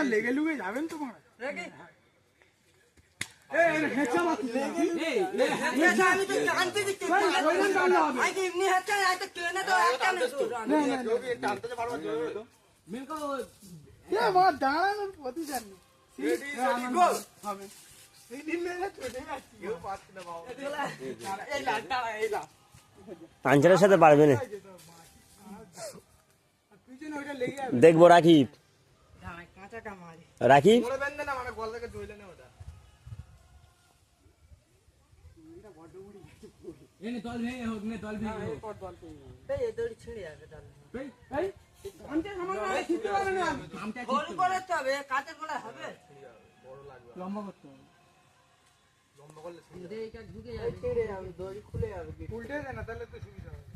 লেগে লুগে যাবেন তো দাঁড়ানোর প্রতি জানি আঞ্চলের সাথে পারবে না দেখবো রাকিব রাকিব লম্বা করতে হবে লম্বা করলে ছিঁড়ে যাবে দড়ি খুলে যাবে উল্টে দেয় না তাহলে তো সুবিধা হবে